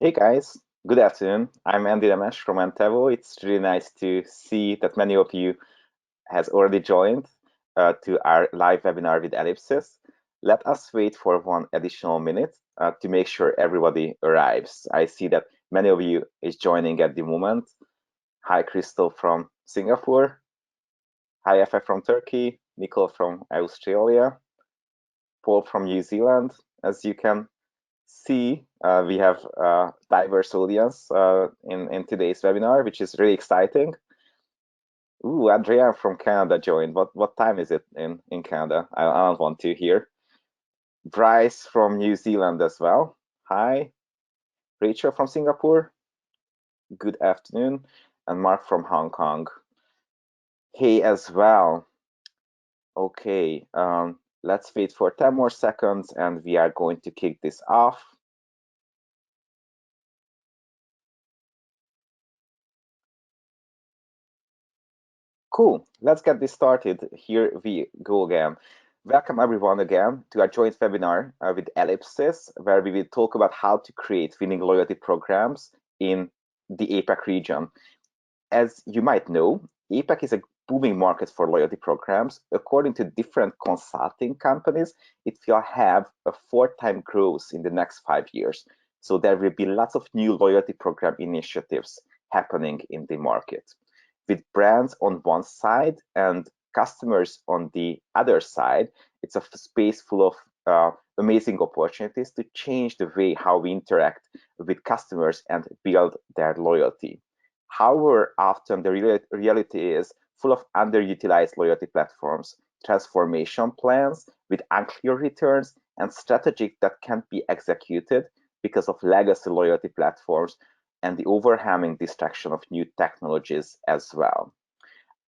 Hey guys, good afternoon. I'm Andy Ramesh from Antavo. It's really nice to see that many of you has already joined to our live webinar with Ellipsis. Let us wait for one additional minute to make sure everybody arrives. I see that many of you is joining at the moment. Hi Crystal from Singapore. Hi FF from Turkey. Nicole from Australia. Paul from New Zealand. As you can see, we have a diverse audience in today's webinar, which is really exciting. Ooh, Andrea from Canada joined. What time is it in Canada? I don't want to hear. Bryce from New Zealand as well. Hi. Rachel from Singapore. Good afternoon. And Mark from Hong Kong. Hey as well. Okay, let's wait for 10 more seconds and we are going to kick this off. Cool, let's get this started. Here we go again. Welcome everyone again to our joint webinar with Ellipsis, where we will talk about how to create winning loyalty programs in the APAC region. As you might know, APAC is a booming market for loyalty programs. According to different consulting companies, it will have a 4-time growth in the next 5 years. So there will be lots of new loyalty program initiatives happening in the market. With brands on one side and customers on the other side, it's a space full of amazing opportunities to change the way how we interact with customers and build their loyalty. However, often the reality is full of underutilized loyalty platforms, transformation plans with unclear returns, and strategies that can't be executed because of legacy loyalty platforms and the overwhelming distraction of new technologies as well.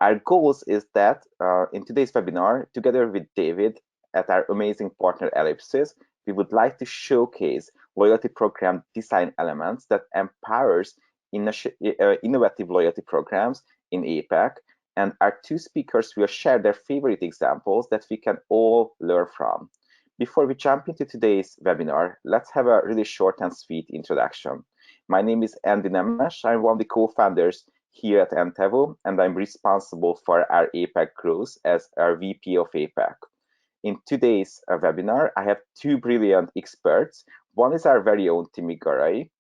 Our goals is that in today's webinar, together with David at our amazing partner Ellipsis, we would like to showcase loyalty program design elements that empowers innovative loyalty programs in APAC. And our two speakers will share their favorite examples that we can all learn from. Before we jump into today's webinar, let's have a really short and sweet introduction. My name is Andy Nemes. I'm one of the co-founders here at Antavo, and I'm responsible for our APAC growth as our VP of APAC. In today's webinar, I have two brilliant experts. One is our very own Timmy Garay.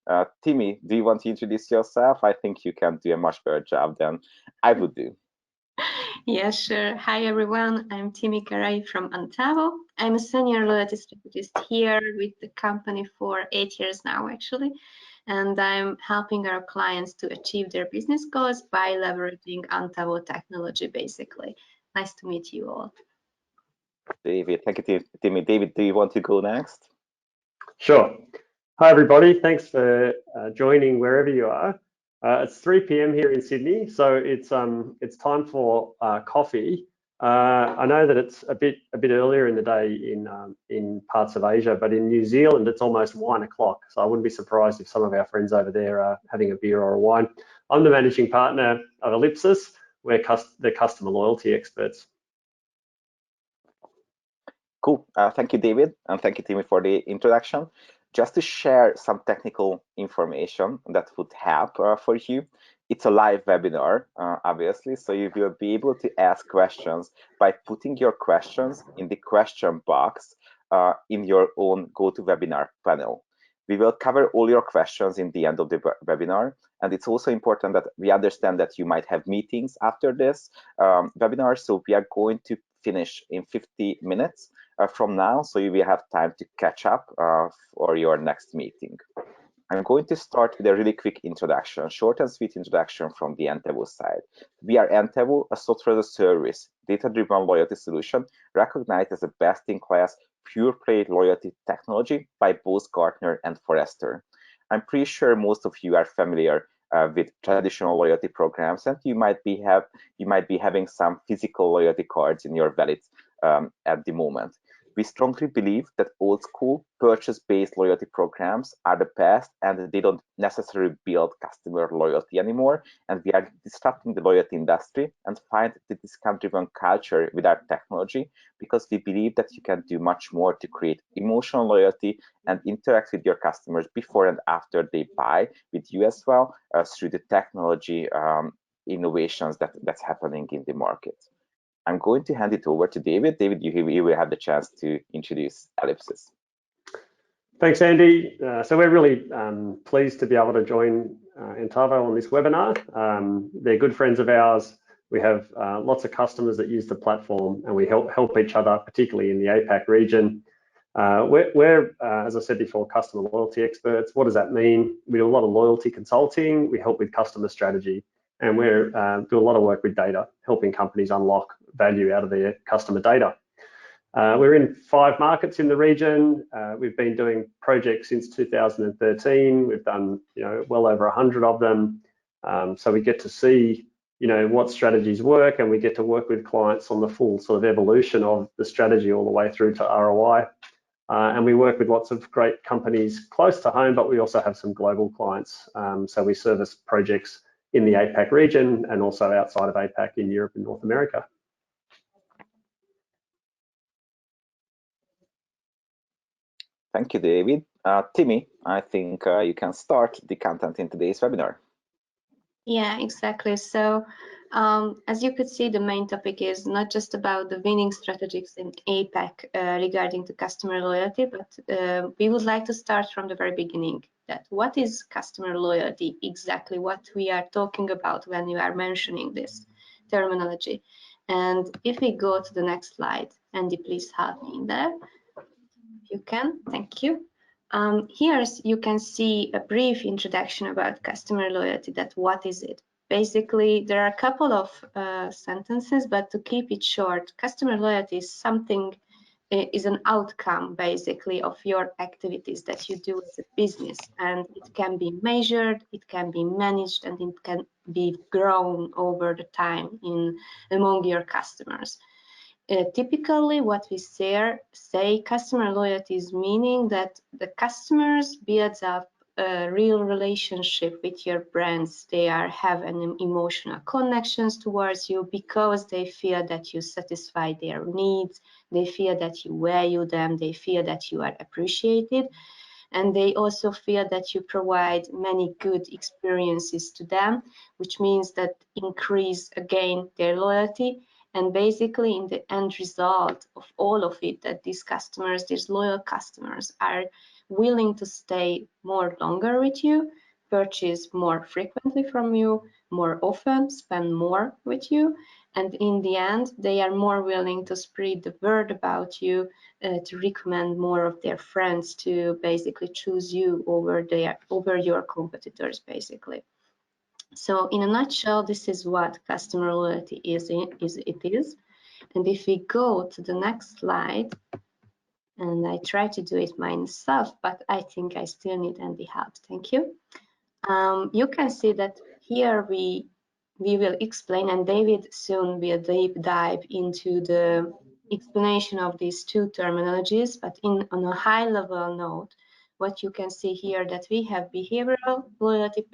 Timmy, do you want to introduce yourself? I think you can do a much better job than I would do. Yeah, sure. Hi, everyone. I'm Timmy Garay from Antavo. I'm a senior loyalty strategist here with the company for 8 years now, actually. And I'm helping our clients to achieve their business goals by leveraging Antavo technology, basically. Nice to meet you all. David, thank you, Timmy. David, do you want to go next? Sure. Hi, everybody. Thanks for joining wherever you are. It's 3 p.m. here in Sydney, so it's time for coffee. I know that it's a bit earlier in the day in parts of Asia, but in New Zealand it's almost 1 o'clock. So I wouldn't be surprised if some of our friends over there are having a beer or a wine. I'm the managing partner of Ellipsis. We're the customer loyalty experts. Cool. Thank you, David, and thank you, Timmy, for the introduction. Just to share some technical information that would help for you. It's a live webinar, obviously, so you will be able to ask questions by putting your questions in the question box in your own GoToWebinar panel. We will cover all your questions in the end of the webinar, and it's also important that we understand that you might have meetings after this webinar, so we are going to finish in 50 minutes from now, so you will have time to catch up for your next meeting. I'm going to start with a really quick introduction, short and sweet introduction from the Antavo side. We are Antavo, a software as a service, data-driven loyalty solution recognized as a best-in-class pure-play loyalty technology by both Gartner and Forrester. I'm pretty sure most of you are familiar with traditional loyalty programs, and you might be having some physical loyalty cards in your wallet at the moment. We strongly believe that old school purchase-based loyalty programs are the best and they don't necessarily build customer loyalty anymore. And we are disrupting the loyalty industry and find the discount-driven culture with our technology because we believe that you can do much more to create emotional loyalty and interact with your customers before and after they buy with you as well through the technology innovations that's happening in the market. I'm going to hand it over to David. David, you will have the chance to introduce Ellipsis. Thanks, Andy. So we're really pleased to be able to join Antavo on this webinar. They're good friends of ours. We have lots of customers that use the platform, and we help each other, particularly in the APAC region. We're as I said before, customer loyalty experts. What does that mean? We do a lot of loyalty consulting. We help with customer strategy, and we do a lot of work with data, helping companies unlock value out of their customer data. We're in 5 markets in the region. We've been doing projects since 2013. We've done well over 100 of them. So we get to see what strategies work, and we get to work with clients on the full sort of evolution of the strategy all the way through to ROI. And we work with lots of great companies close to home, but we also have some global clients. So we service projects in the APAC region and also outside of APAC in Europe and North America. Thank you, David. Timmy, I think you can start the content in today's webinar. Yeah, exactly. So as you could see, the main topic is not just about the winning strategies in APAC regarding the customer loyalty, but we would like to start from the very beginning. That what is customer loyalty exactly? What we are talking about when we are mentioning this terminology. And if we go to the next slide, Andy, please help me in there. You can, thank you. Here you can see a brief introduction about customer loyalty, that what is it? Basically, there are a couple of sentences, but to keep it short, customer loyalty is something, is an outcome basically of your activities that you do as a business, and it can be measured, it can be managed, and it can be grown over the time among your customers. Typically, what we say customer loyalty is meaning that the customers build up a real relationship with your brands. They have an emotional connections towards you because they feel that you satisfy their needs. They feel that you value them. They feel that you are appreciated. And they also feel that you provide many good experiences to them, which means that increase again their loyalty. And basically, in the end result of all of it, that these customers, these loyal customers, are willing to stay more longer with you, purchase more frequently from you, more often, spend more with you. And in the end, they are more willing to spread the word about you, to recommend more of their friends, to basically choose you over your competitors, basically. So in a nutshell, this is what customer loyalty is. And if we go to the next slide, and I try to do it myself, but I think I still need Andy help. Thank you. You can see that here we will explain, and David soon will deep dive into the explanation of these 2 terminologies, but on a high level note, what you can see here that we have behavioral loyalty,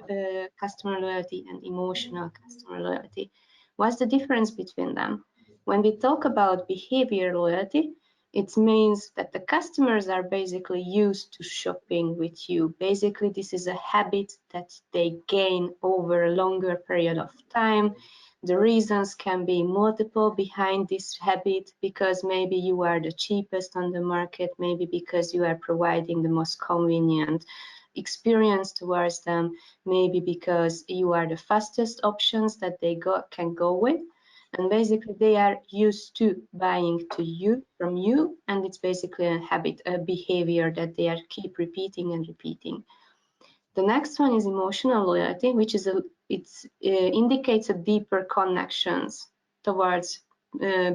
customer loyalty, and emotional customer loyalty. What's the difference between them? When we talk about behavior loyalty, it means that the customers are basically used to shopping with you. Basically, this is a habit that they gain over a longer period of time. The reasons can be multiple behind this habit, because maybe you are the cheapest on the market, maybe because you are providing the most convenient experience towards them, maybe because you are the fastest options that they can go with. And basically, they are used to buying from you, and it's basically a habit, a behavior that they are keep repeating and repeating. The next one is emotional loyalty, which is indicates a deeper connections towards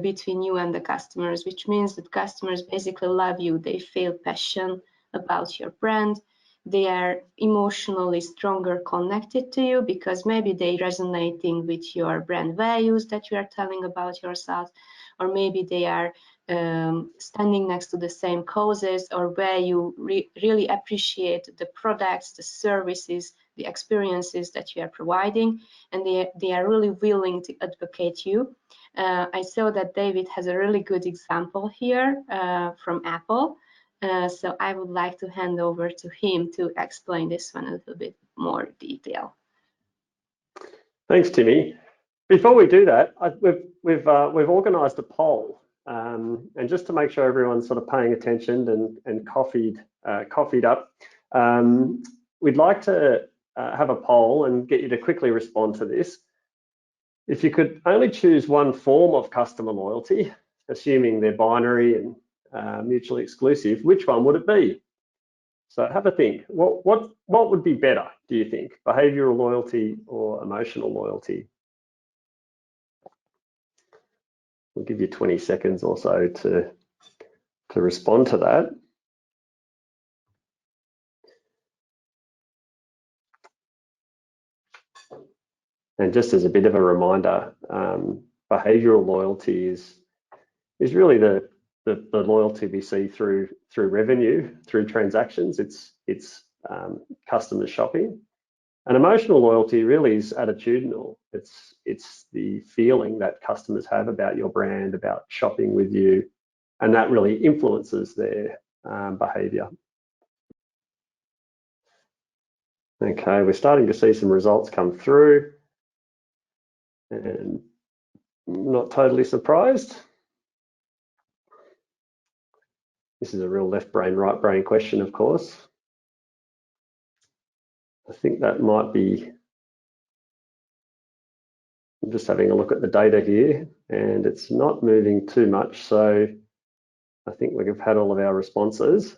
between you and the customers, which means that customers basically love you. They feel passion about your brand. They are emotionally stronger connected to you because maybe they resonating with your brand values that you are telling about yourself, or maybe they are standing next to the same causes, or where you really appreciate the products, the services, the experiences that you are providing, and they are really willing to advocate you. I saw that David has a really good example here from Apple. So I would like to hand over to him to explain this one a little bit more detail. Thanks, Timmy. Before we do that, we've organised a poll, and just to make sure everyone's sort of paying attention and coffeed up, we'd like to have a poll and get you to quickly respond to this. If you could only choose one form of customer loyalty, assuming they're binary and mutually exclusive, which one would it be? So have a think. What would be better, do you think? Behavioural loyalty or emotional loyalty? We'll give you 20 seconds or so to respond to that. And just as a bit of a reminder, behavioural loyalty is really the loyalty we see through revenue, through transactions. It's customers shopping. And emotional loyalty really is attitudinal. It's the feeling that customers have about your brand, about shopping with you, and that really influences their behaviour. Okay, we're starting to see some results come through, and I'm not totally surprised. This is a real left brain, right brain question, of course. I think that might be, I'm just having a look at the data here, and it's not moving too much, so I think we've had all of our responses.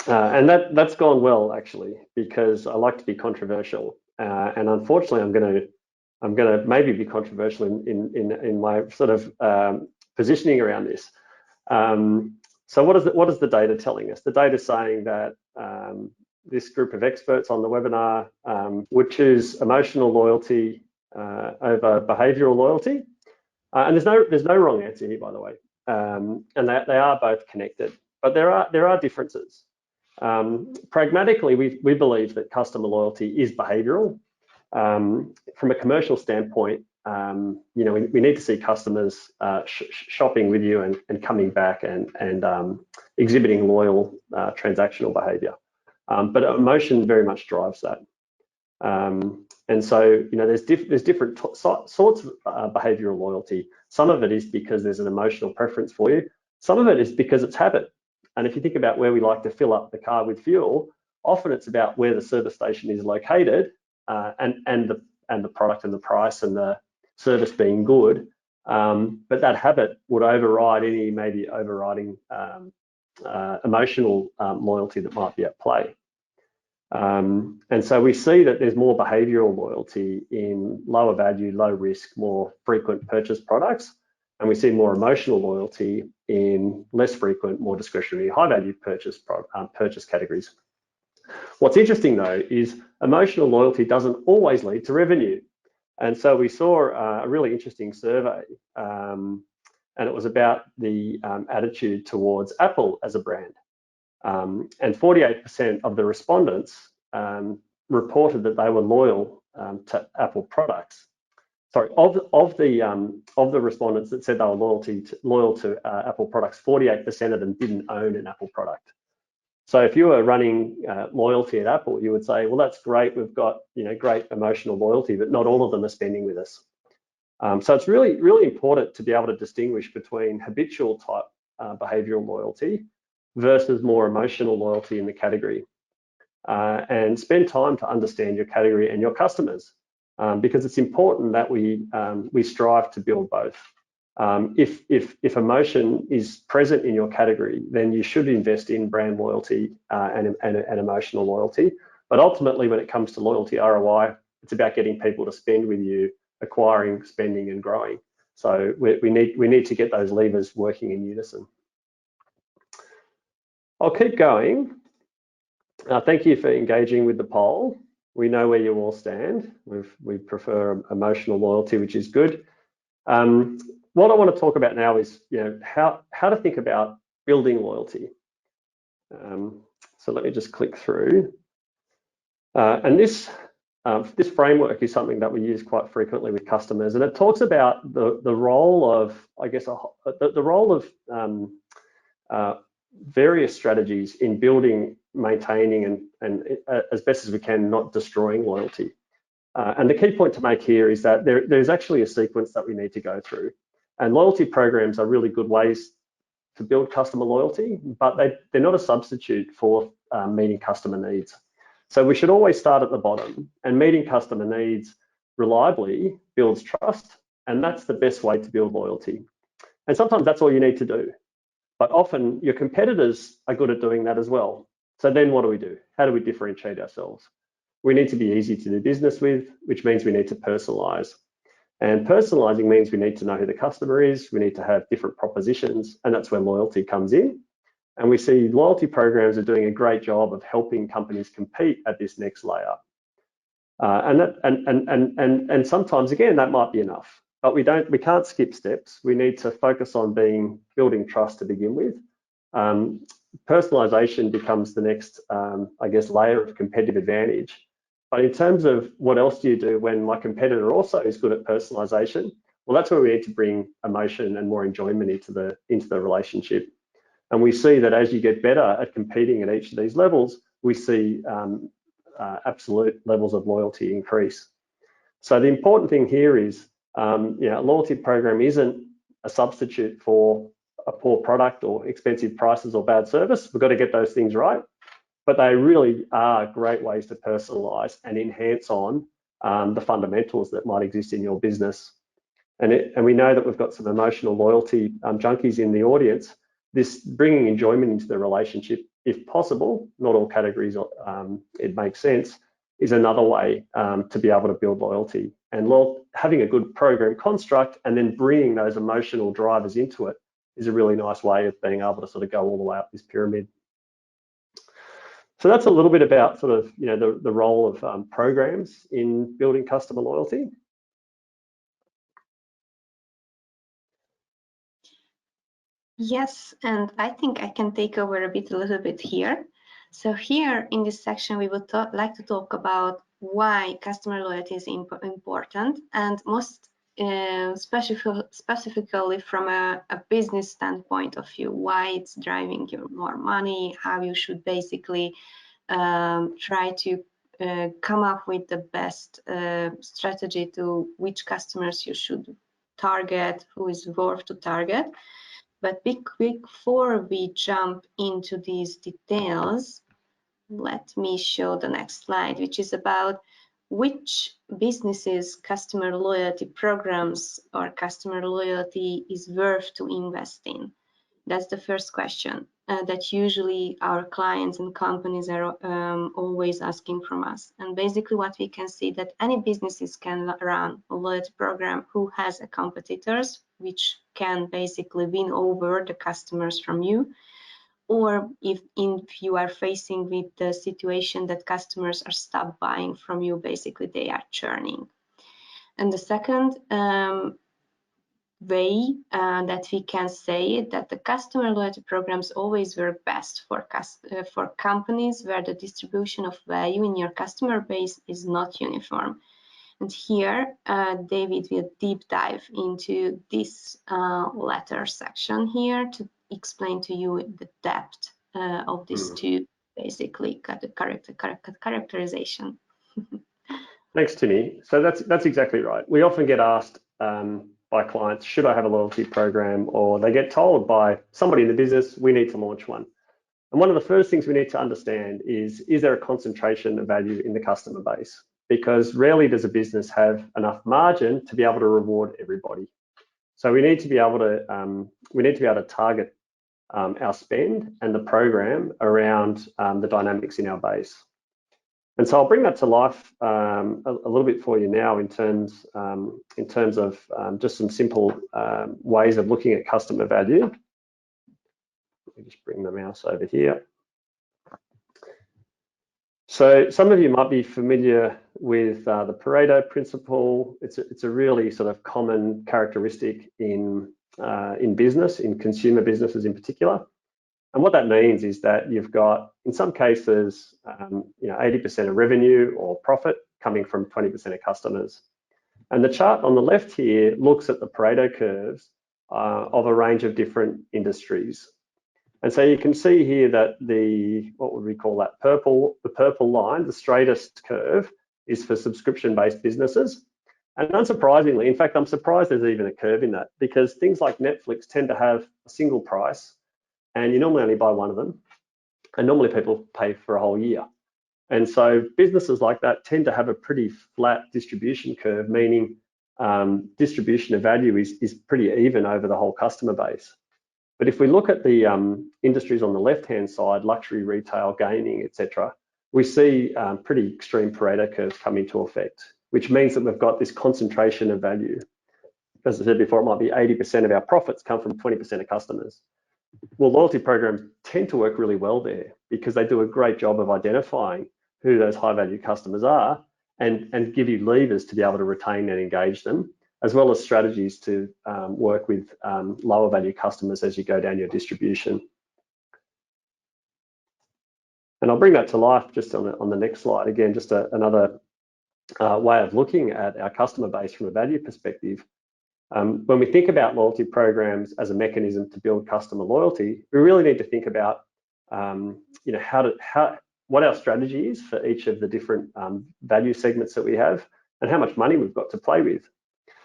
And that's gone well, actually, because I like to be controversial, and unfortunately I'm gonna maybe be controversial in my sort of positioning around this. So what is the data telling us? The data is saying that this group of experts on the webinar would choose emotional loyalty over behavioural loyalty, and there's no wrong answer here, by the way, and they are both connected, but there are differences. Pragmatically, we believe that customer loyalty is behavioural. From a commercial standpoint, you know, we need to see customers shopping with you and coming back and exhibiting loyal transactional behaviour. But emotion very much drives that. And so, you know, there's different sorts of behavioural loyalty. Some of it is because there's an emotional preference for you. Some of it is because it's habit. And if you think about where we like to fill up the car with fuel, often it's about where the service station is located and the product and the price and the service being good. But that habit would override any maybe overriding emotional loyalty that might be at play. And so we see that there's more behavioural loyalty in lower value, low risk, more frequent purchase products. And we see more emotional loyalty in less frequent, more discretionary, high value purchase categories. What's interesting though is emotional loyalty doesn't always lead to revenue. And so we saw a really interesting survey, and it was about the attitude towards Apple as a brand. And 48% of the respondents reported that they were loyal to Apple products. Sorry, of the respondents that said they were loyal to Apple products, 48% of them didn't own an Apple product. So if you were running loyalty at Apple, you would say, well, that's great. We've got, you know, great emotional loyalty, but not all of them are spending with us. So it's really, really important to be able to distinguish between habitual type behavioural loyalty versus more emotional loyalty in the category, and spend time to understand your category and your customers, because it's important that we strive to build both. If emotion is present in your category, then you should invest in brand loyalty and emotional loyalty. But ultimately, when it comes to loyalty ROI, it's about getting people to spend with you, acquiring, spending, and growing. So we need to get those levers working in unison. I'll keep going. Thank you for engaging with the poll. We know where you all stand. We prefer emotional loyalty, which is good. what I want to talk about now is, how to think about building loyalty. So let me just click through. And this framework is something that we use quite frequently with customers, and it talks about the role of, I guess, the role of various strategies in building, maintaining, and as best as we can, not destroying loyalty. And the key point to make here is that there's actually a sequence that we need to go through. And loyalty programs are really good ways to build customer loyalty, but they're not a substitute for meeting customer needs. So we should always start at the bottom, and meeting customer needs reliably builds trust, and that's the best way to build loyalty. And sometimes that's all you need to do, but often your competitors are good at doing that as well. So then what do? How do we differentiate ourselves? We need to be easy to do business with, which means we need to personalize. And personalizing means we need to know who the customer is, we need to have different propositions, and that's where loyalty comes in. And we see loyalty programs are doing a great job of helping companies compete at this next layer. And sometimes, again, that might be enough, but we can't skip steps. We need to focus on building trust to begin with. Personalization becomes the next, I guess, layer of competitive advantage. But in terms of what else do you do when my competitor also is good at personalization, well, that's where we need to bring emotion and more enjoyment into the relationship. And we see that as you get better at competing at each of these levels, we see absolute levels of loyalty increase. So the important thing here is, a loyalty program isn't a substitute for a poor product or expensive prices or bad service. We've got to get those things right, but they really are great ways to personalize and enhance on the fundamentals that might exist in your business. And we know that we've got some emotional loyalty junkies in the audience. This bringing enjoyment into the relationship, if possible, not all categories it makes sense, is another way to be able to build loyalty. And having a good program construct and then bringing those emotional drivers into it is a really nice way of being able to sort of go all the way up this pyramid. So that's a little bit about sort of, the role of programs in building customer loyalty. Yes, and I think I can take over a little bit here. So here in this section, we would like to talk about why customer loyalty is important, and most specifically from a business standpoint of view, why it's driving you more money, how you should basically try to come up with the best strategy to which customers you should target, who is worth to target. But before we jump into these details, let me show the next slide, which is about which businesses customer loyalty programs or customer loyalty is worth to invest in. That's the first question that usually our clients and companies are always asking from us. And basically what we can see that any businesses can run a loyalty program who has a competitors, which can basically win over the customers from you. Or if you are facing with the situation that customers are stopped buying from you, basically they are churning. And the second way that we can say that the customer loyalty programs always work best for companies where the distribution of value in your customer base is not uniform. And here, David will deep dive into this latter section here to explain to you the depth of these two, basically, characterization. Thanks, Timmy. So that's exactly right. We often get asked by clients, should I have a loyalty program? Or they get told by somebody in the business, we need to launch one. And one of the first things we need to understand is there a concentration of value in the customer base? Because rarely does a business have enough margin to be able to reward everybody. So we need to be able to target our spend and the program around the dynamics in our base. And so I'll bring that to life a little bit for you now in terms of just some simple ways of looking at customer value. Let me just bring the mouse over here. So some of you might be familiar with the Pareto principle. It's a really sort of common characteristic in business, in consumer businesses in particular. And what that means is that you've got, in some cases, 80% of revenue or profit coming from 20% of customers. And the chart on the left here looks at the Pareto curves of a range of different industries. And so you can see here that what would we call that, the purple line, the straightest curve, is for subscription-based businesses. And unsurprisingly, in fact, I'm surprised there's even a curve in that, because things like Netflix tend to have a single price, and you normally only buy one of them, and normally people pay for a whole year. And so businesses like that tend to have a pretty flat distribution curve, meaning distribution of value is pretty even over the whole customer base. But if we look at the industries on the left-hand side, luxury, retail, gaming, etc., we see pretty extreme Pareto curves come into effect, which means that we've got this concentration of value. As I said before, it might be 80% of our profits come from 20% of customers. Well, loyalty programs tend to work really well there, because they do a great job of identifying who those high-value customers are and give you levers to be able to retain and engage them, as well as strategies to work with lower value customers as you go down your distribution. And I'll bring that to life just on the next slide. Again, just another way of looking at our customer base from a value perspective. When we think about loyalty programs as a mechanism to build customer loyalty, we really need to think about what our strategy is for each of the different value segments that we have, and how much money we've got to play with.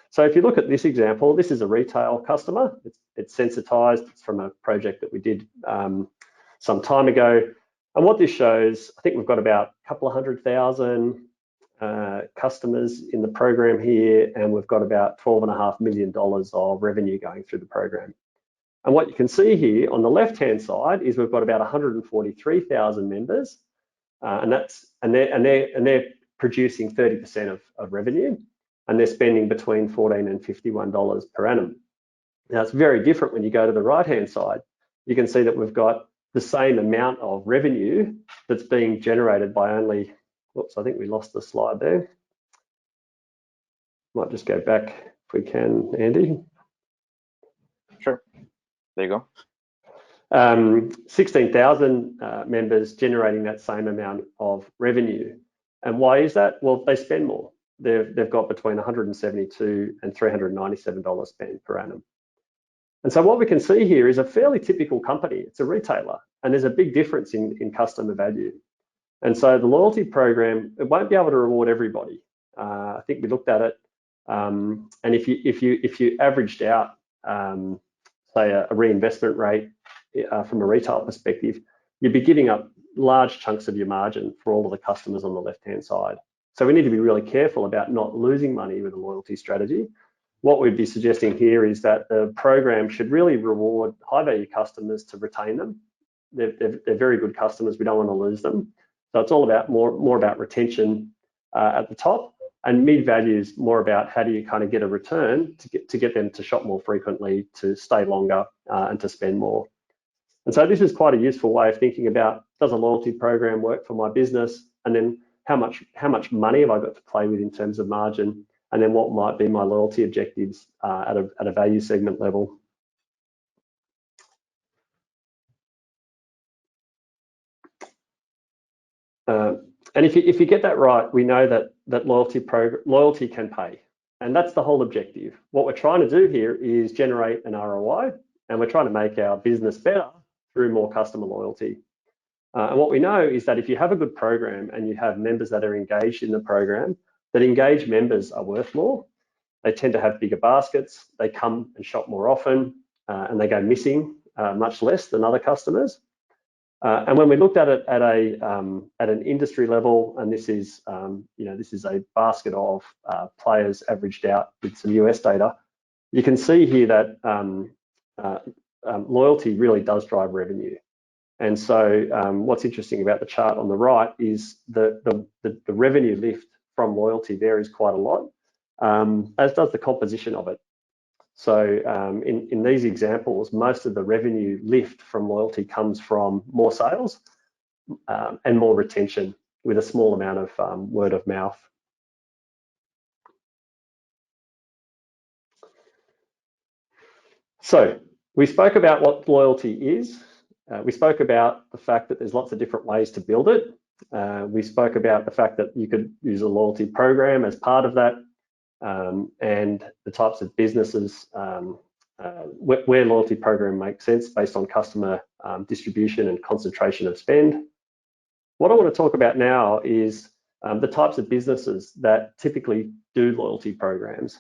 So if you look at this example, this is a retail customer. It's sensitized. It's from a project that we did some time ago. And what this shows, I think we've got about a couple of 100,000 customers in the program here, and we've got about $12.5 million of revenue going through the program. And what you can see here on the left-hand side is we've got about 143,000 members, and they're producing 30% of revenue, and they're spending between $14 and $51 per annum. Now, it's very different when you go to the right-hand side. You can see that we've got the same amount of revenue that's being generated by only, whoops, I think we lost the slide there. Might just go back if we can, Andy. Sure, there you go. 16,000 members generating that same amount of revenue. And why is that? Well, they spend more. They've got between $172 and $397 spent per annum. And so what we can see here is a fairly typical company. It's a retailer, and there's a big difference in customer value. And so the loyalty program, it won't be able to reward everybody. I think we looked at it, and if you averaged out, say, a reinvestment rate from a retail perspective, you'd be giving up large chunks of your margin for all of the customers on the left-hand side. So we need to be really careful about not losing money with a loyalty strategy. What we'd be suggesting here is that the program should really reward high-value customers to retain them. They're very good customers. We don't want to lose them. So it's all about more about retention at the top, and mid-value is more about how do you kind of get a return to get them to shop more frequently, to stay longer, and to spend more. And so this is quite a useful way of thinking about, does a loyalty program work for my business? And then how much money have I got to play with in terms of margin? And then what might be my loyalty objectives at a value segment level? And if you get that right, we know that loyalty can pay, and that's the whole objective. What we're trying to do here is generate an ROI, and we're trying to make our business better through more customer loyalty. And what we know is that if you have a good program and you have members that are engaged in the program, that engaged members are worth more. They tend to have bigger baskets. They come and shop more often, and they go missing much less than other customers. And when we looked at it at an industry level, and this is a basket of players averaged out with some US data, you can see here that loyalty really does drive revenue. And so what's interesting about the chart on the right is the revenue lift from loyalty varies quite a lot, as does the composition of it. So in these examples, most of the revenue lift from loyalty comes from more sales and more retention, with a small amount of word of mouth So we spoke about what loyalty is. We spoke about the fact that there's lots of different ways to build it. We spoke about the fact that you could use a loyalty program as part of that, and the types of businesses where loyalty program makes sense based on customer distribution and concentration of spend. What I want to talk about now is the types of businesses that typically do loyalty programs.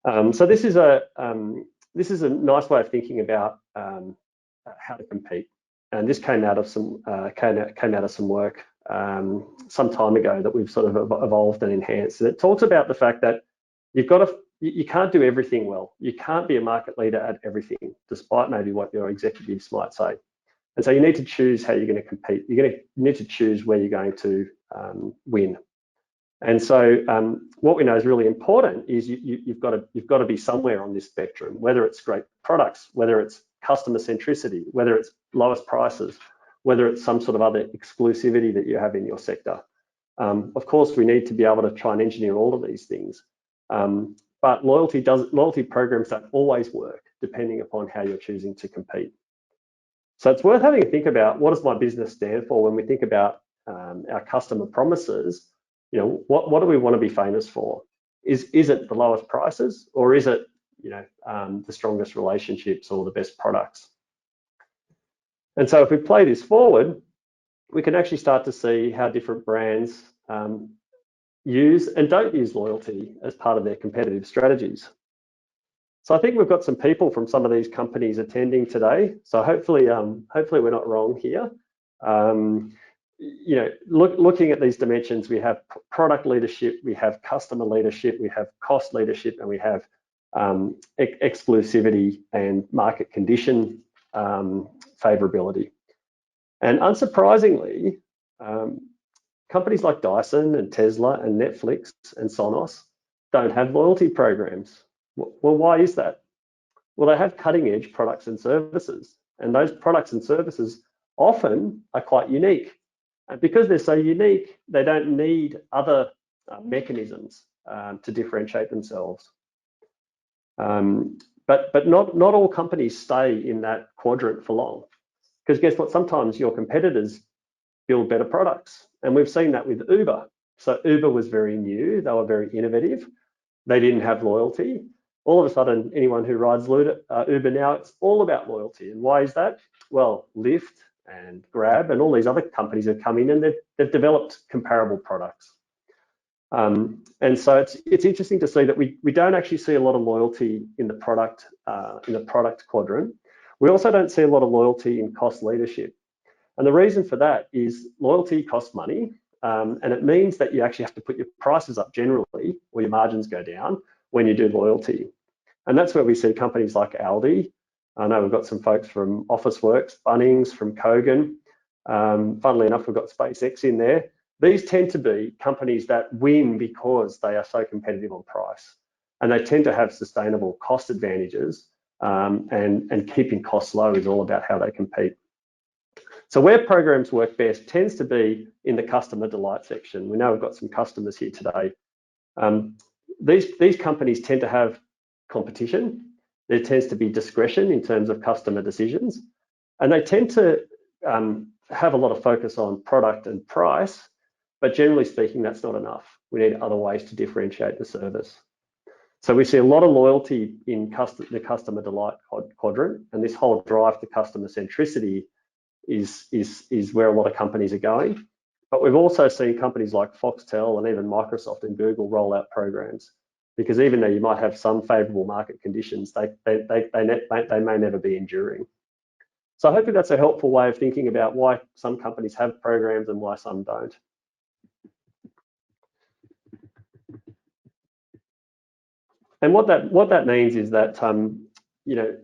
So this is a nice way of thinking about how to compete, and this came out of some work some time ago that we've sort of evolved and enhanced. And it talks about the fact that you can't do everything well. You can't be a market leader at everything, despite maybe what your executives might say. And so you need to choose how you're going to compete. You need to choose where you're going to win. And so what we know is really important is you've got to be somewhere on this spectrum, whether it's great products, whether it's customer centricity, whether it's lowest prices, whether it's some sort of other exclusivity that you have in your sector. Of course, we need to be able to try and engineer all of these things. But loyalty programs don't always work depending upon how you're choosing to compete. So it's worth having a think about, what does my business stand for when we think about our customer promises? You know, what do we want to be famous for? Is it the lowest prices, or is it, you know, the strongest relationships or the best products? And so if we play this forward, we can actually start to see how different brands use and don't use loyalty as part of their competitive strategies. So I think we've got some people from some of these companies attending today. So hopefully we're not wrong here. You know, looking at these dimensions, we have product leadership, we have customer leadership, we have cost leadership, and we have exclusivity and market condition favorability. And unsurprisingly, companies like Dyson and Tesla and Netflix and Sonos don't have loyalty programs. Well, why is that? Well, they have cutting edge products and services, and those products and services often are quite unique. And because they're so unique, they don't need other mechanisms to differentiate themselves. But not all companies stay in that quadrant for long, because guess what? Sometimes your competitors build better products, and we've seen that with Uber. So Uber was very new, they were very innovative, they didn't have loyalty. All of a sudden, anyone who rides Uber now, it's all about loyalty. And why is that? Well, Lyft and Grab and all these other companies have come in, and they've developed comparable products. And so it's interesting to see that we don't actually see a lot of loyalty in the product quadrant. We also don't see a lot of loyalty in cost leadership. And the reason for that is loyalty costs money, and it means that you actually have to put your prices up generally, or your margins go down when you do loyalty. And that's where we see companies like Aldi. I know we've got some folks from Officeworks, Bunnings, from Kogan. Funnily enough, we've got SpaceX in there. These tend to be companies that win because they are so competitive on price, and they tend to have sustainable cost advantages, and keeping costs low is all about how they compete. So where programs work best tends to be in the customer delight section. We know we've got some customers here today. These companies tend to have competition. There tends to be discretion in terms of customer decisions, and they tend to have a lot of focus on product and price, but generally speaking, that's not enough. We need other ways to differentiate the service. So we see a lot of loyalty in the customer delight quadrant, and this whole drive to customer centricity is where a lot of companies are going. But we've also seen companies like Foxtel and even Microsoft and Google roll out programs, because even though you might have some favorable market conditions, they may never be enduring. So hopefully that's a helpful way of thinking about why some companies have programs and why some don't. And what that means is that you know,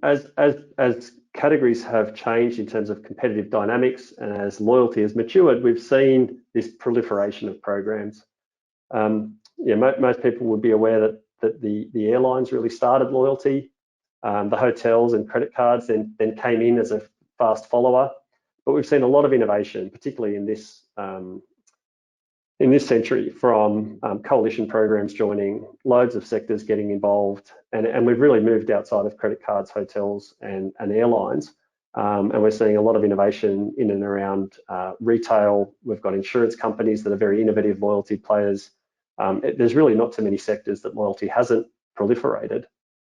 as categories have changed in terms of competitive dynamics, and as loyalty has matured, we've seen this proliferation of programs. You know, most people would be aware that the airlines really started loyalty. The hotels and credit cards then came in as a fast follower. But we've seen a lot of innovation, particularly in this in this century, from coalition programs joining, loads of sectors getting involved, and we've really moved outside of credit cards, hotels, and airlines. And we're seeing a lot of innovation in and around retail. We've got insurance companies that are very innovative loyalty players. There's really not too many sectors that loyalty hasn't proliferated.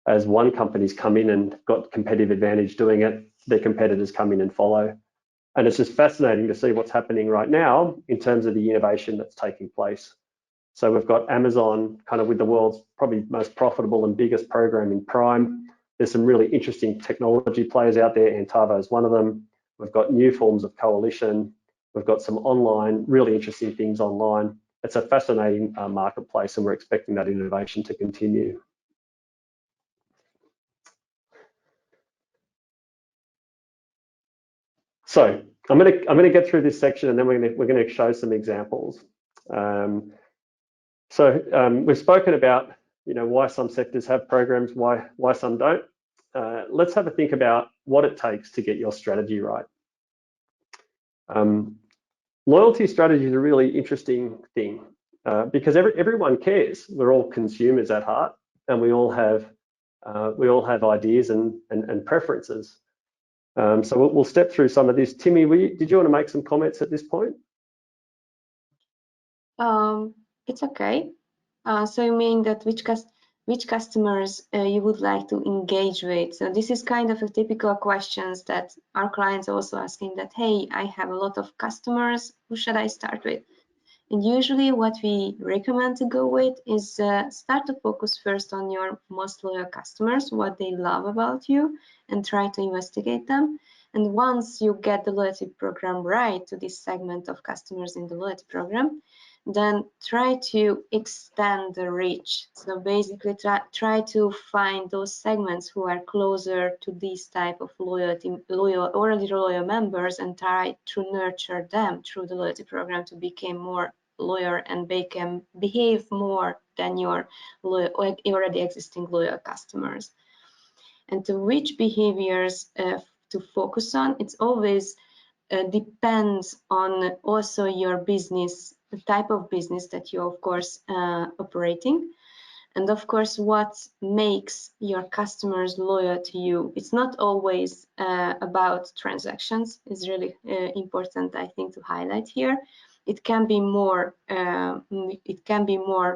As one company's come in and got competitive advantage doing it, their competitors come in and follow. And it's just fascinating to see what's happening right now in terms of the innovation that's taking place. So we've got Amazon kind of with the world's probably most profitable and biggest program in Prime. There's some really interesting technology players out there. Antavo is one of them. We've got new forms of coalition. We've got some online, really interesting things online. It's a fascinating marketplace, and we're expecting that innovation to continue. So I'm gonna get through this section, and then we're gonna show some examples. We've spoken about why some sectors have programs, why some don't. Let's have a think about what it takes to get your strategy right. Loyalty strategy is a really interesting thing because everyone cares. We're all consumers at heart, and we all have ideas and preferences. So we'll step through some of this. Timmy, did you want to make some comments at this point? It's okay. So you mean that which customers you would like to engage with? So this is kind of a typical questions that our clients are also asking, that, hey, I have a lot of customers, who should I start with? And usually what we recommend to go with is start to focus first on your most loyal customers, what they love about you, and try to investigate them. And once you get the loyalty program right to this segment of customers in the loyalty program, then try to extend the reach. So basically try to find those segments who are closer to these type of already loyal members, and try to nurture them through the loyalty program to become more loyal, and they can behave more than your already existing loyal customers. And to which behaviors to focus on, it's always depends on also your business, the type of business that you're of course operating, and of course what makes your customers loyal to you. It's not always about transactions. It's really important, I think, to highlight here. It can be more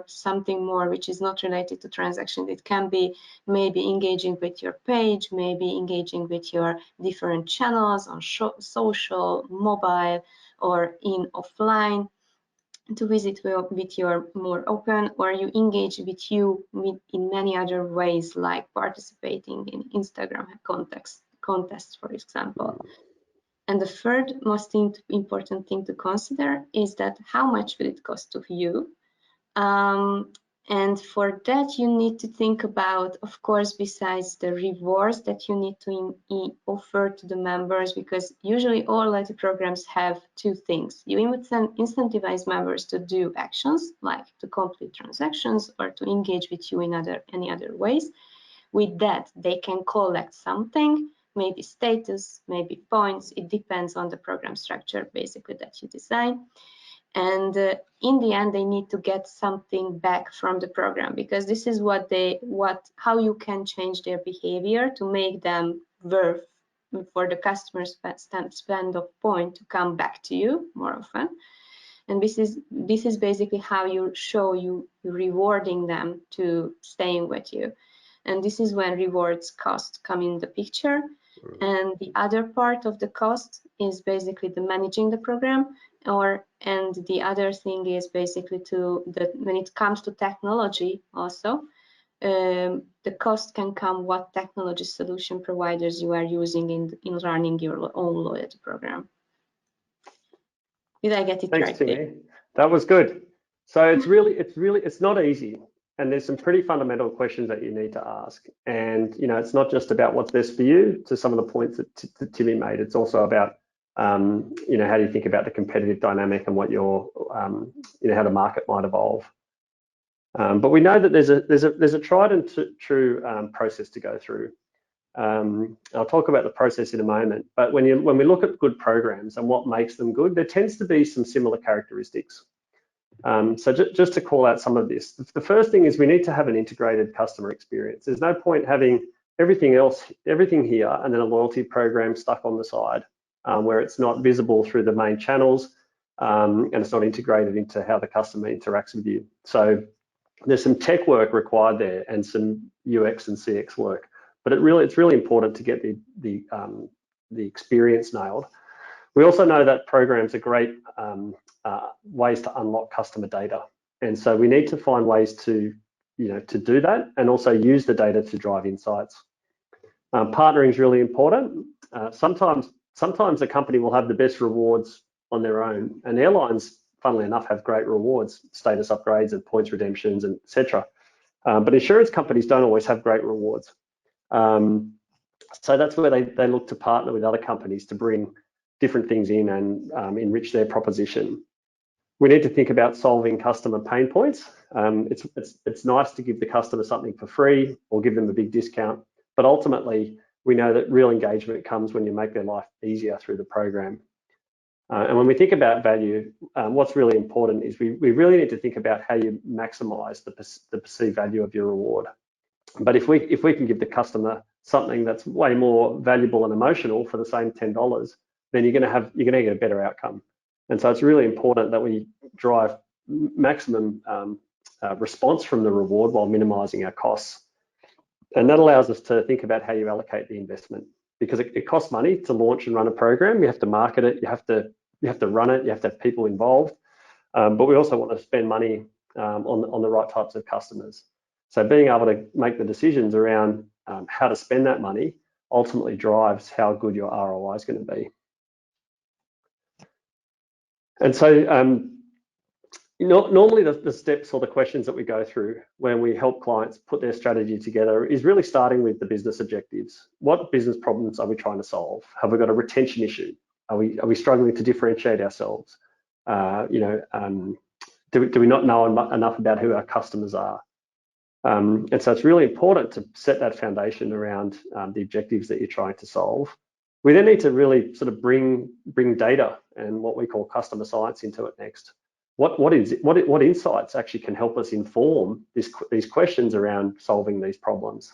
something more which is not related to transactions. It can be maybe engaging with your page, maybe engaging with your different channels on social, mobile, or in offline, to visit with your more open, or you engage with you in many other ways, like participating in Instagram contests, for example. And the third most important thing to consider is that how much will it cost to you? And for that, you need to think about, of course, besides the rewards that you need to offer to the members, because usually all loyalty programs have two things. You incentivize members to do actions, like to complete transactions or to engage with you in any other ways. With that, they can collect something, maybe status, maybe points. It depends on the program structure, basically, that you design. And in the end, they need to get something back from the program, because this is how you can change their behavior to make them worth for the customer's spend of point to come back to you more often. And this is basically how you show you rewarding them to staying with you. And this is when rewards cost come in the picture. And the other part of the cost is basically the managing the program, and the other thing is basically when it comes to technology also, the cost can come what technology solution providers you are using in running your own loyalty program. Did I get it right? Thanks, Timmy. That was good. So it's not easy. And there's some pretty fundamental questions that you need to ask. And, it's not just about what's best for you, to some of the points that Timmy made. It's also about, how do you think about the competitive dynamic and what how the market might evolve. But we know that there's a tried and true process to go through. I'll talk about the process in a moment. But when we look at good programs and what makes them good, there tends to be some similar characteristics. So just to call out some of this, the first thing is we need to have an integrated customer experience. There's no point having everything here, and then a loyalty program stuck on the side where it's not visible through the main channels and it's not integrated into how the customer interacts with you. So there's some tech work required there and some UX and CX work, but it's really important to get the experience nailed. We also know that programs are great ways to unlock customer data, and so we need to find ways to do that and also use the data to drive insights. Partnering is really important. Sometimes a company will have the best rewards on their own, and airlines, funnily enough, have great rewards, status upgrades and points redemptions, and etc. But insurance companies don't always have great rewards. So that's where they look to partner with other companies to bring different things in and enrich their proposition. We need to think about solving customer pain points. It's nice to give the customer something for free or give them a big discount, but ultimately we know that real engagement comes when you make their life easier through the program. And when we think about value, what's really important is we really need to think about how you maximize the perceived value of your reward. But if we can give the customer something that's way more valuable and emotional for the same $10, then you're going to get a better outcome. And so it's really important that we drive maximum response from the reward while minimizing our costs. And that allows us to think about how you allocate the investment, because it costs money to launch and run a program. You have to market it, you have to run it, you have to have people involved, but we also want to spend money on the right types of customers. So being able to make the decisions around how to spend that money ultimately drives how good your ROI is going to be. And so normally the steps or the questions that we go through when we help clients put their strategy together is really starting with the business objectives. What business problems are we trying to solve? Have we got a retention issue? Are we struggling to differentiate ourselves? Do we not know enough about who our customers are? And so it's really important to set that foundation around the objectives that you're trying to solve. We then need to really sort of bring data and what we call customer science into it next. What insights actually can help us inform these questions around solving these problems?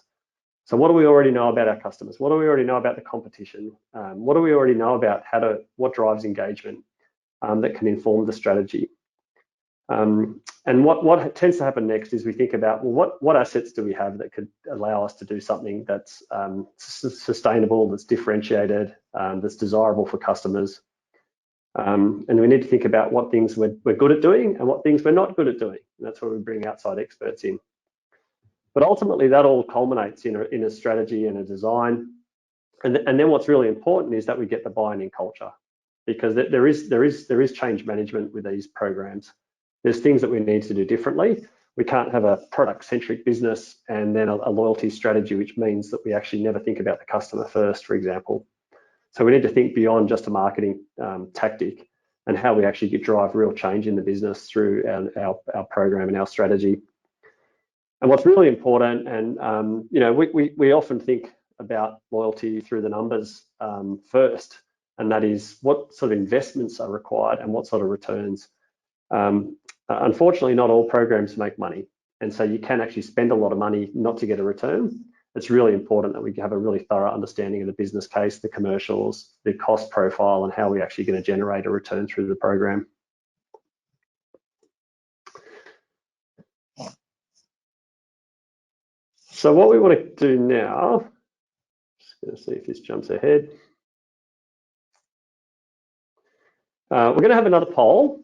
So what do we already know about our customers? What do we already know about the competition? What do we already know about what drives engagement that can inform the strategy? And what tends to happen next is we think about, well, what assets do we have that could allow us to do something that's sustainable, that's differentiated, that's desirable for customers. And we need to think about what things we're good at doing and what things we're not good at doing. And that's where we bring outside experts in. But ultimately, that all culminates in a strategy and a design. And then what's really important is that we get the buy-in in culture, because there is change management with these programs. There's things that we need to do differently. We can't have a product-centric business and then a loyalty strategy, which means that we actually never think about the customer first, for example. So we need to think beyond just a marketing tactic and how we actually drive real change in the business through our program and our strategy. And what's really important, and we often think about loyalty through the numbers first, and that is what sort of investments are required and what sort of returns. Unfortunately, not all programs make money, and so you can actually spend a lot of money not to get a return. It's really important that we have a really thorough understanding of the business case, the commercials, the cost profile, and how we're actually going to generate a return through the program. So what we want to do now, just going to see if this jumps ahead. We're going to have another poll.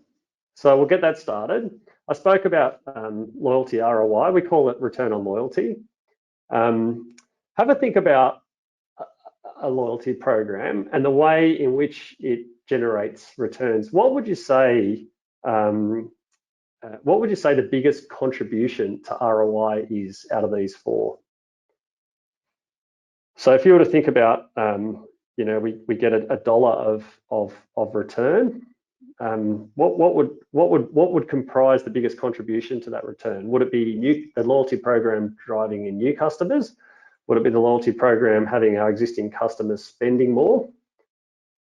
So we'll get that started. I spoke about loyalty ROI. We call it return on loyalty. Have a think about a loyalty program and the way in which it generates returns. What would you say? What would you say the biggest contribution to ROI is out of these four? So if you were to think about, we get $1 of return. What would comprise the biggest contribution to that return? Would it be the loyalty program driving in new customers? Would it be the loyalty program having our existing customers spending more?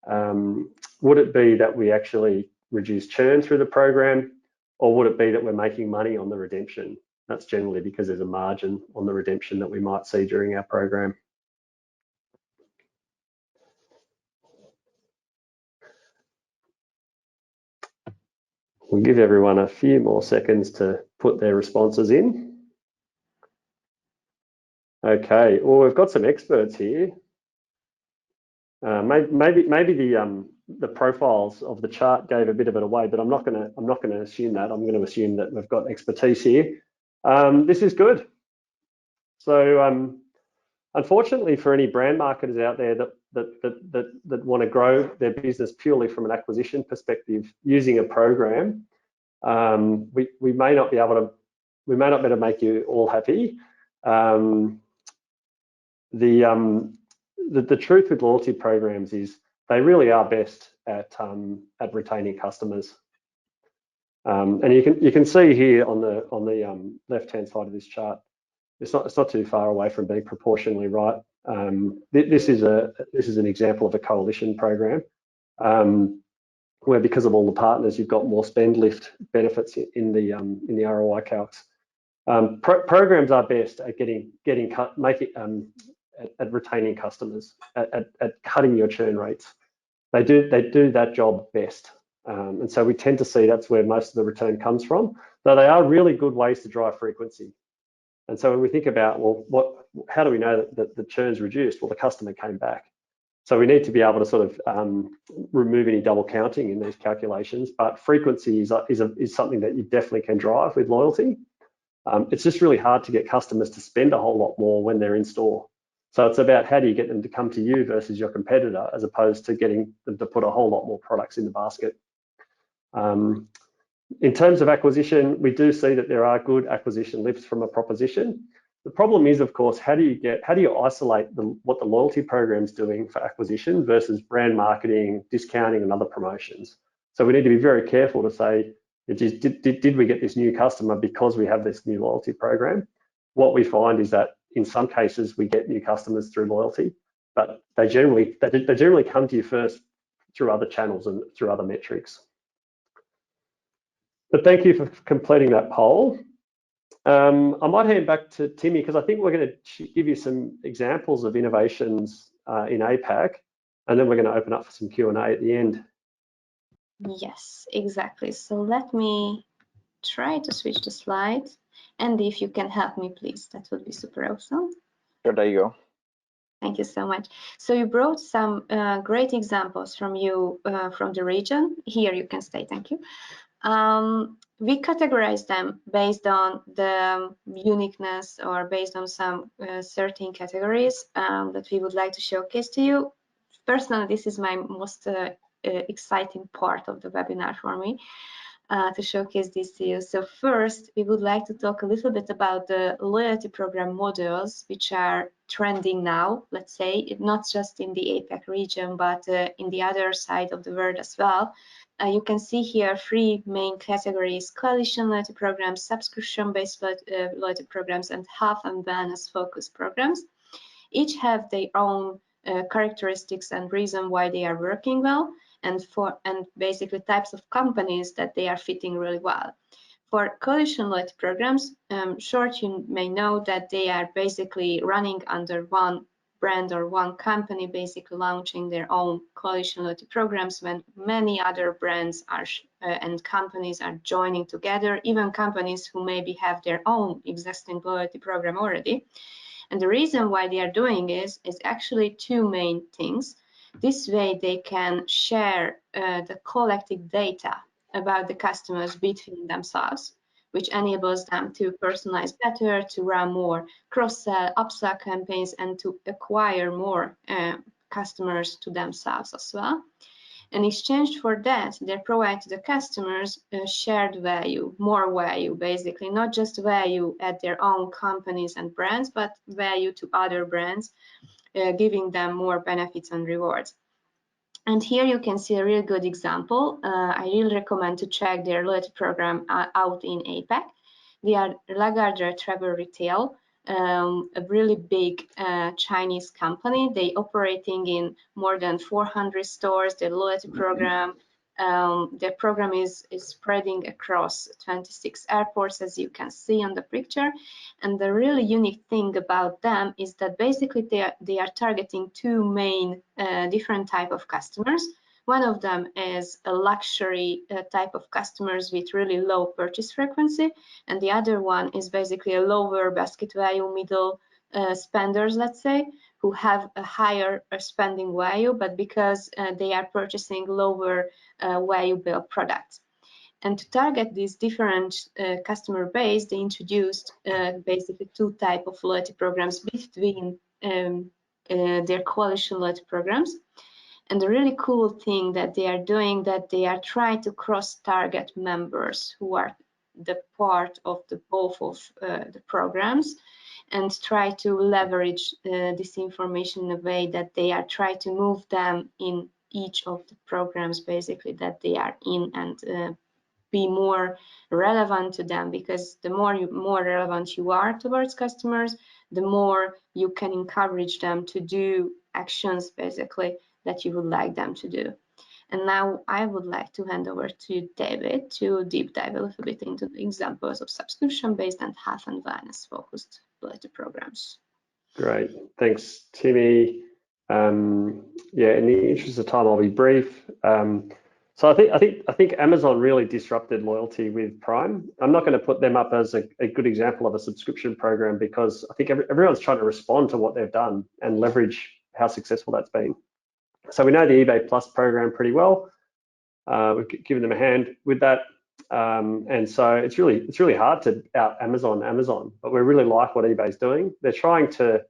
Would it be that we actually reduce churn through the program? or would it be that we're making money on the redemption? That's generally because there's a margin on the redemption that we might see during our program. We'll give everyone a few more seconds to put their responses in. Okay, well, we've got some experts here. Maybe the profiles of the chart gave a bit of it away, but I'm not going to assume that. I'm going to assume that we've got expertise here. This is good. So unfortunately, for any brand marketers out there that want to grow their business purely from an acquisition perspective using a program, we may not be able to make you all happy. The truth with loyalty programs is they really are best at retaining customers. And you can see here on the left-hand side of this chart, it's not too far away from being proportionally right. This is an example of a coalition program where, because of all the partners, you've got more spend lift benefits in the ROI calcs. Programs are best at at retaining customers, at cutting your churn rates. They do that job best, and so we tend to see that's where most of the return comes from. Though they are really good ways to drive frequency. And so when we think about, well, how do we know that the churn's reduced? Well, the customer came back. So we need to be able to sort of remove any double counting in these calculations. But frequency is something that you definitely can drive with loyalty. It's just really hard to get customers to spend a whole lot more when they're in store. So it's about how do you get them to come to you versus your competitor, as opposed to getting them to put a whole lot more products in the basket. In terms of acquisition, we do see that there are good acquisition lifts from a proposition. The problem is, of course, how do you isolate what the loyalty program's doing for acquisition versus brand marketing, discounting, and other promotions? So we need to be very careful to say, did we get this new customer because we have this new loyalty program? What we find is that in some cases we get new customers through loyalty, but they generally come to you first through other channels and through other metrics. But thank you for completing that poll. I might hand back to Timmy, because I think we're going to give you some examples of innovations in APAC, and then we're going to open up for some Q&A at the end. Yes, exactly. So let me try to switch the slides. And if you can help me, please, that would be super awesome. Sure, there you go. Thank you so much. So you brought some great examples from the region. Here you can stay, thank you. We categorize them based on the uniqueness or based on some certain categories that we would like to showcase to you. Personally, this is my most exciting part of the webinar for me, to showcase this to you. So first, we would like to talk a little bit about the loyalty program models, which are trending now, let's say, not just in the APAC region, but in the other side of the world as well. You can see here 3 main categories: coalition loyalty programs, subscription-based loyalty programs, and health and wellness focused programs. Each have their own characteristics and reason why they are working well, and basically types of companies that they are fitting really well. For coalition loyalty programs, short, you may know that they are basically running under one brand or one company, basically launching their own coalition loyalty programs when many other brands are and companies are joining together, even companies who maybe have their own existing loyalty program already. And the reason why they are doing is actually 2 main things. This way they can share the collected data about the customers between themselves, which enables them to personalize better, to run more cross-sell, upsell campaigns, and to acquire more customers to themselves as well. In exchange for that, they provide to the customers shared value, more value, basically, not just value at their own companies and brands, but value to other brands, giving them more benefits and rewards. And here you can see a really good example. I really recommend to check their loyalty program out in APAC. They are Lagardère Travel Retail, a really big Chinese company. They operating in more than 400 stores. Their loyalty program Their program is spreading across 26 airports, as you can see on the picture. And the really unique thing about them is that basically they are targeting two main different type of customers. One of them is a luxury type of customers with really low purchase frequency, and the other one is basically a lower basket value, middle spenders, let's say, who have a higher spending value, but because they are purchasing lower value bill products. And to target this different customer base, they introduced basically two types of loyalty programs between their coalition loyalty programs. And the really cool thing that they are doing, that they are trying to cross-target members who are the part of the both of the programs, and try to leverage this information in a way that they are trying to move them in each of the programs basically that they are in, and be more relevant to them, because the more relevant you are towards customers, the more you can encourage them to do actions basically that you would like them to do. And now I would like to hand over to David to deep dive a little bit into the examples of subscription-based and health and wellness-focused loyalty programs. Great, thanks, Timmy. Yeah, in the interest of time, I'll be brief. So I think Amazon really disrupted loyalty with Prime. I'm not going to put them up as a good example of a subscription program, because I think everyone's trying to respond to what they've done and leverage how successful that's been. So we know the eBay Plus program pretty well. We've given them a hand with that, and so it's really hard to out Amazon, but we really like what eBay's doing. They're trying to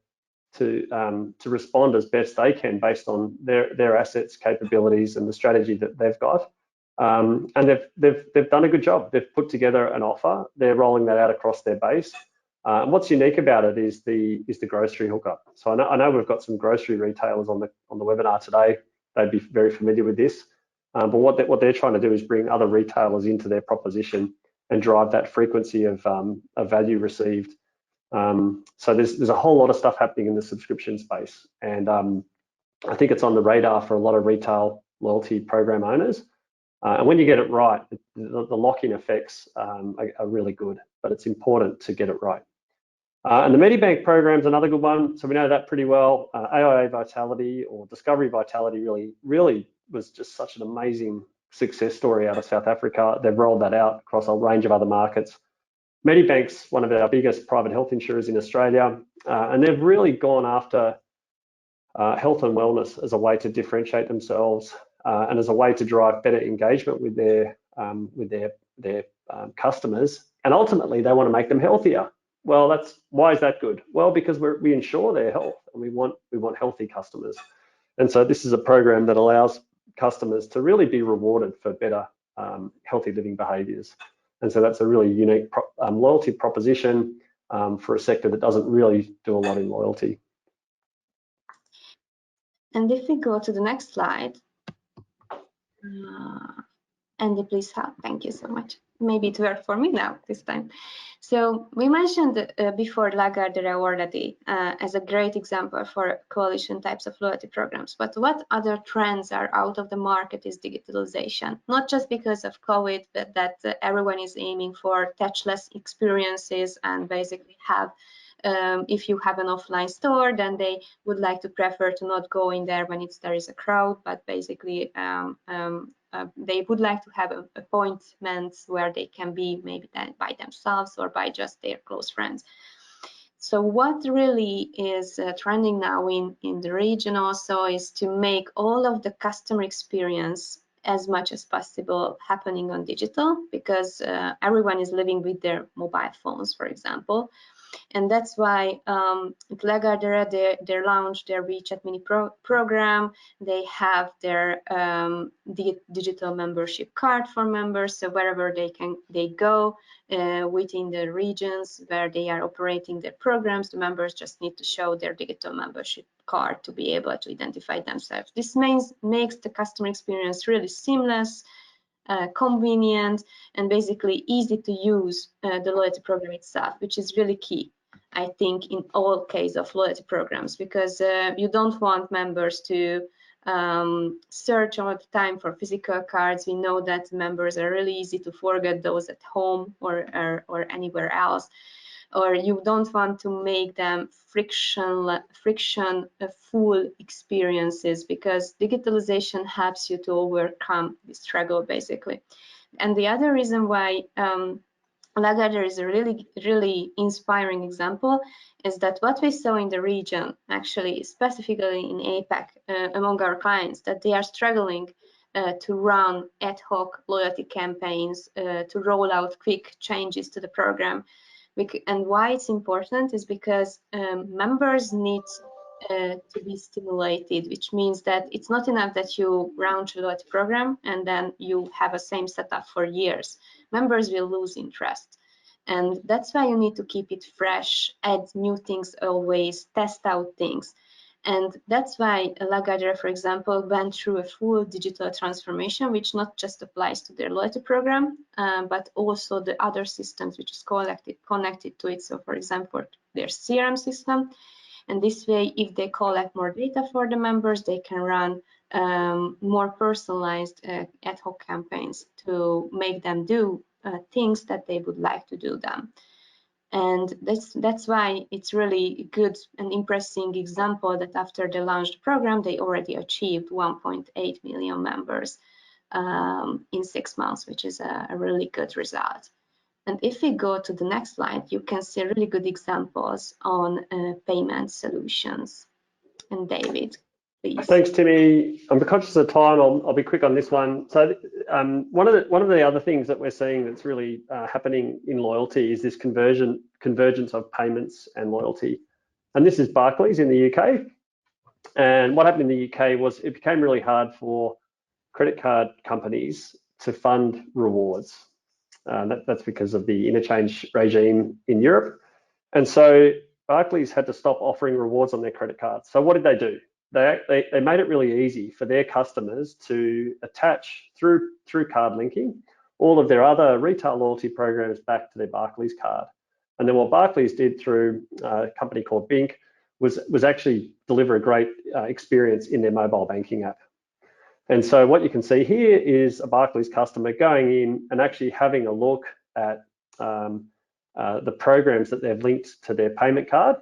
respond as best they can based on their assets, capabilities, and the strategy that they've got. And they've done a good job. They've put together an offer. They're rolling that out across their base. And what's unique about it is the grocery hookup. So I know we've got some grocery retailers on the webinar today. They'd be very familiar with this. But what they're trying to do is bring other retailers into their proposition and drive that frequency of value received. So there's a whole lot of stuff happening in the subscription space, and I think it's on the radar for a lot of retail loyalty program owners. And when you get it right, the lock-in effects are really good, but it's important to get it right. And the Medibank program is another good one. So we know that pretty well. AIA Vitality, or Discovery Vitality, really was just such an amazing success story out of South Africa. They've rolled that out across a range of other markets. Medibank's one of our biggest private health insurers in Australia, and they've really gone after health and wellness as a way to differentiate themselves and as a way to drive better engagement with their customers. And ultimately, they want to make them healthier. Well, why is that good? Well, because we insure their health, and we want healthy customers. And so this is a program that allows customers to really be rewarded for better healthy living behaviours. And so that's a really unique loyalty proposition for a sector that doesn't really do a lot in loyalty. And if we go to the next slide, Andy, please help. Thank you so much. Maybe it worked for me now this time. So we mentioned before Lagardère already as a great example for coalition types of loyalty programs. But what other trends are out of the market is digitalization, not just because of COVID, but that everyone is aiming for touchless experiences and basically have, if you have an offline store, then they would like to prefer to not go in there when there is a crowd, but basically they would like to have appointments where they can be maybe by themselves or by just their close friends. So what really is trending now in the region also is to make all of the customer experience as much as possible happening on digital, because everyone is living with their mobile phones, for example. And that's why at Lagardère, they launched their WeChat mini program. They have their digital membership card for members. So wherever they go within the regions where they are operating their programs, the members just need to show their digital membership card to be able to identify themselves. This makes the customer experience really seamless, convenient, and basically easy to use the loyalty program itself, which is really key, I think, in all cases of loyalty programs, because you don't want members to search all the time for physical cards. We know that members are really easy to forget those at home or anywhere else. Or you don't want to make them friction full experiences, because digitalization helps you to overcome the struggle basically. And the other reason why Lagardère is a really inspiring example is that what we saw in the region, actually specifically in APAC among our clients, that they are struggling to run ad hoc loyalty campaigns, to roll out quick changes to the program. And why it's important is because members need to be stimulated, which means that it's not enough that you launch a loyalty program and then you have a same setup for years. Members will lose interest. And that's why you need to keep it fresh, add new things always, test out things. And that's why Lagardère, for example, went through a full digital transformation, which not just applies to their loyalty program, but also the other systems which is connected to it. So, for example, their CRM system. And this way, if they collect more data for the members, they can run more personalized ad hoc campaigns to make them do things that they would like to do them. And that's why it's really good and impressive example that after they launched the program, they already achieved 1.8 million members in 6 months, which is a really good result. And if we go to the next slide, you can see really good examples on payment solutions. And David, please. Thanks, Timmy. I'm conscious of time. I'll be quick on this one. So one of the other things that we're seeing that's really happening in loyalty is this convergence of payments and loyalty. And this is Barclays in the UK. And what happened in the UK was it became really hard for credit card companies to fund rewards. That's because of the interchange regime in Europe. And so Barclays had to stop offering rewards on their credit cards. So what did they do? They made it really easy for their customers to attach through card linking all of their other retail loyalty programs back to their Barclays card. And then what Barclays did through a company called Bink was actually deliver a great experience in their mobile banking app. And so what you can see here is a Barclays customer going in and actually having a look at the programs that they've linked to their payment card.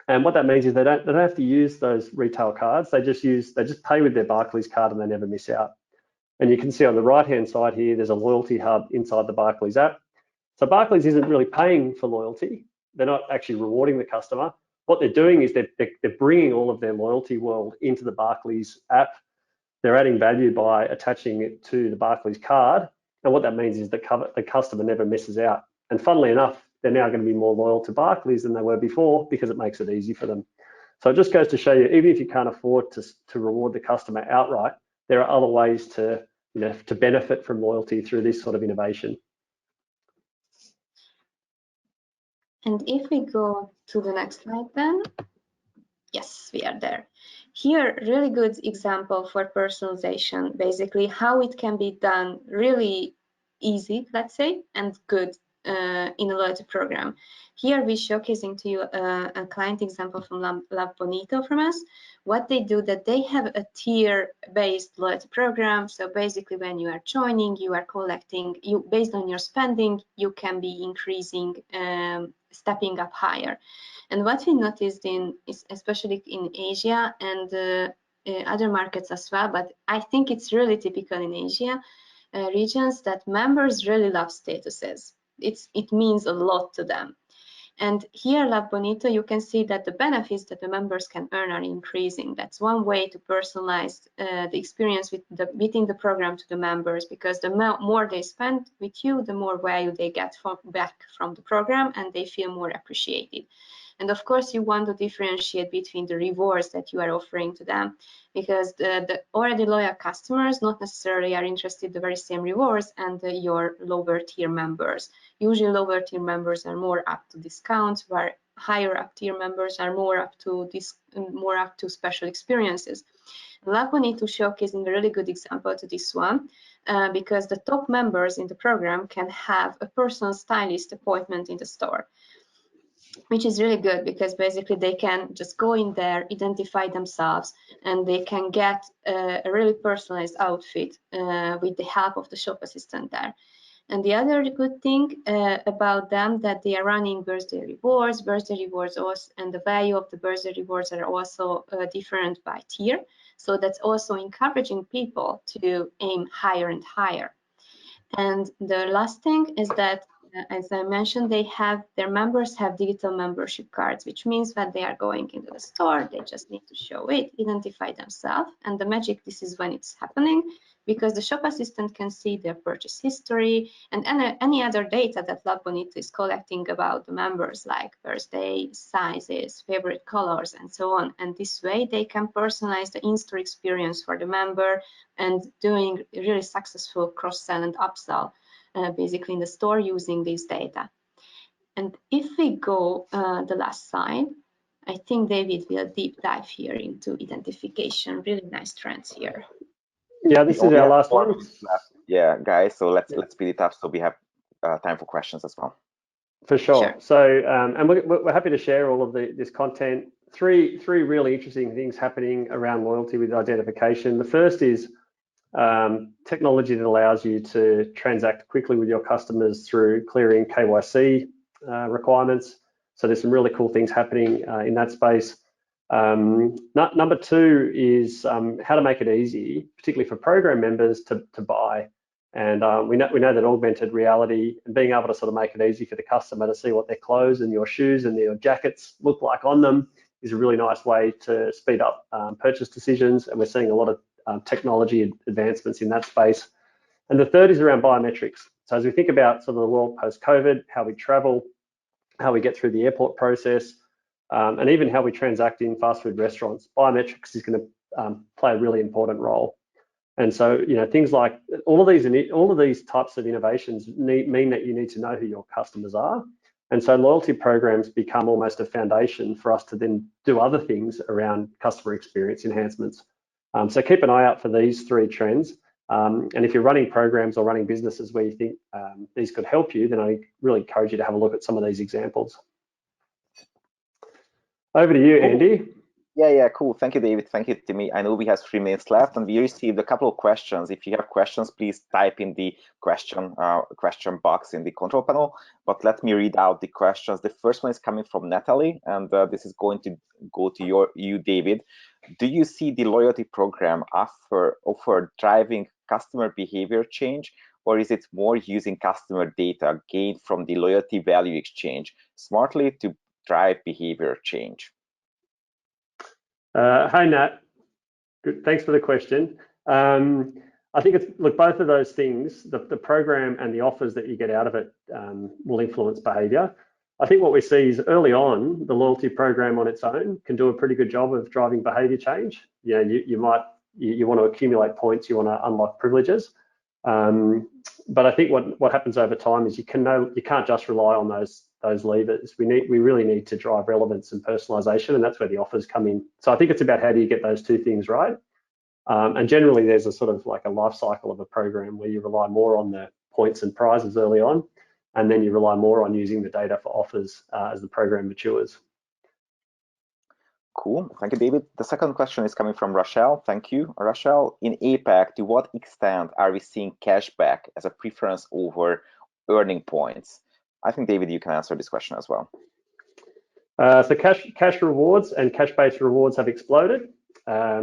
And what that means is they don't have to use those retail cards. They just pay with their Barclays card and they never miss out. And you can see on the right-hand side here, there's a loyalty hub inside the Barclays app. So Barclays isn't really paying for loyalty. They're not actually rewarding the customer. What they're doing is they're bringing all of their loyalty world into the Barclays app. They're adding value by attaching it to the Barclays card. And what that means is the customer never misses out. And funnily enough, they're now going to be more loyal to Barclays than they were before because it makes it easy for them. So it just goes to show you, even if you can't afford to reward the customer outright, there are other ways to benefit from loyalty through this sort of innovation. And if we go to the next slide then, yes, we are there. Here, really good example for personalization, basically how it can be done really easy, let's say, and good in a loyalty program. Here we're showcasing to you a client example from Love Bonito from us. What they do, that they have a tier-based loyalty program. So basically when you are joining, you are collecting, based on your spending, you can be increasing, stepping up higher. And what we noticed especially in Asia and other markets as well, but I think it's really typical in Asia regions, that members really love statuses. It means a lot to them. And here, Love Bonito, you can see that the benefits that the members can earn are increasing. That's one way to personalize the experience within the program to the members, because the more they spend with you, the more value they get back from the program, and they feel more appreciated. And of course, you want to differentiate between the rewards that you are offering to them, because the already loyal customers not necessarily are interested in the very same rewards and your lower tier members. Usually lower tier members are more up to discounts, where higher up tier members are more up to special experiences. Love Bonito showcasing a really good example to this one, because the top members in the program can have a personal stylist appointment in the store. which is really good because basically they can just go in there, identify themselves, and they can get a really personalized outfit with the help of the shop assistant there. And the other good thing about them that they are running birthday rewards also, and the value of the birthday rewards are also different by tier. So that's also encouraging people to aim higher and higher. And the last thing is that, as I mentioned, their members have digital membership cards, which means that they are going into the store, they just need to show it, identify themselves, and the magic, this is when it's happening, because the shop assistant can see their purchase history and any other data that Lab Bonito is collecting about the members, like birthday, sizes, favorite colors, and so on. And this way they can personalize the in-store experience for the member and doing really successful cross-sell and upsell basically in the store using this data. And if we go the last slide, I think David will deep dive here into identification. Really nice trends here. Yeah, this is our last one. Yeah, guys, so let's speed it up so we have time for questions as well. For sure. So, and we're happy to share all of this content. Three really interesting things happening around loyalty with identification. The first is technology that allows you to transact quickly with your customers through clearing KYC requirements. So there's some really cool things happening in that space. Number two is how to make it easy, particularly for program members, to buy. And we know that augmented reality and being able to sort of make it easy for the customer to see what their clothes and your shoes and your jackets look like on them is a really nice way to speed up purchase decisions. And we're seeing a lot of technology advancements in that space. And the third is around biometrics. So as we think about sort of the world post-COVID, how we travel, how we get through the airport process, and even how we transact in fast food restaurants, biometrics is going to play a really important role. And so, you know, things like all of these types of innovations mean that you need to know who your customers are. And so loyalty programs become almost a foundation for us to then do other things around customer experience enhancements. So keep an eye out for these three trends. And if you're running programs or running businesses where you think these could help you, then I really encourage you to have a look at some of these examples. Over to you, Andy. Yeah, cool. Thank you, David. Thank you, Timmy. I know we have 3 minutes left, and we received a couple of questions. If you have questions, please type in the question box in the control panel. But let me read out the questions. The first one is coming from Natalie, and this is going to go to you, David. Do you see the loyalty program offer driving customer behavior change, or is it more using customer data gained from the loyalty value exchange smartly to drive behavior change? Hi, Nat. Good. Thanks for the question. I think both of those things, the program and the offers that you get out of it will influence behavior. I think what we see is early on, the loyalty program on its own can do a pretty good job of driving behavior change. You know, you want to accumulate points, you want to unlock privileges. But I think what happens over time is you can't just rely on those levers. We really need to drive relevance and personalization, and that's where the offers come in. So I think it's about how do you get those two things right. And generally, there's a sort of like a life cycle of a program where you rely more on the points and prizes early on, and then you rely more on using the data for offers as the program matures. Cool. Thank you, David. The second question is coming from Rochelle. Thank you, Rochelle. In APAC, to what extent are we seeing cashback as a preference over earning points? I think, David, you can answer this question as well. So cash rewards and cash-based rewards have exploded. I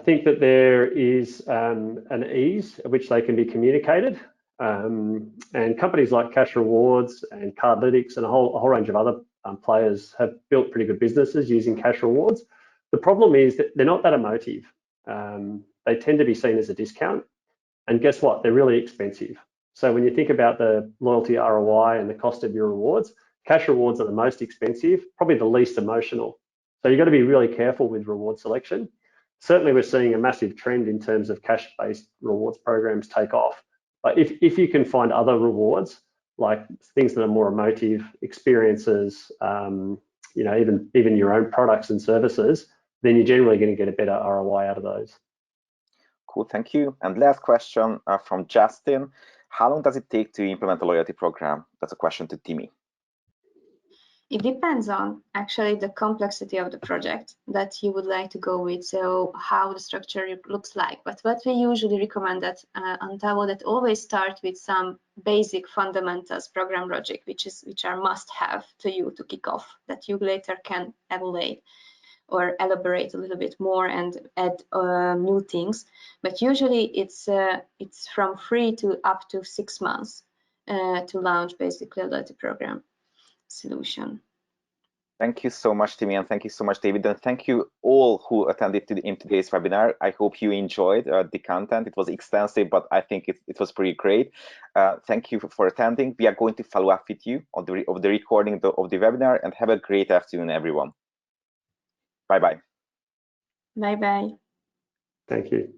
think that there is an ease at which they can be communicated. And companies like Cash Rewards and Cardlytics and a whole range of other players have built pretty good businesses using cash rewards. The problem is that they're not that emotive. They tend to be seen as a discount. And guess what? They're really expensive. So when you think about the loyalty ROI and the cost of your rewards, cash rewards are the most expensive, probably the least emotional. So you've got to be really careful with reward selection. Certainly, we're seeing a massive trend in terms of cash-based rewards programs take off. But if you can find other rewards, like things that are more emotive, experiences, you know, even your own products and services, then you're generally going to get a better ROI out of those. Cool, thank you. And last question from Justin. How long does it take to implement a loyalty program? That's a question to Timmy. It depends on actually the complexity of the project that you would like to go with, so how the structure looks like. But what we usually recommend at Antavo, that always start with some basic fundamentals, program logic, which are must-have to you to kick off, that you later can evaluate or elaborate a little bit more and add new things. But usually it's from 3 to up to 6 months to launch basically a loyalty program solution. Thank you so much, Timmy, and thank you so much, David, and thank you all who attended in today's webinar. I hope you enjoyed the content. It was extensive, but I think it was pretty great. Thank you for attending. We are going to follow up with you on the recording of the webinar, and have a great afternoon, everyone. Bye-bye. Bye-bye. Thank you.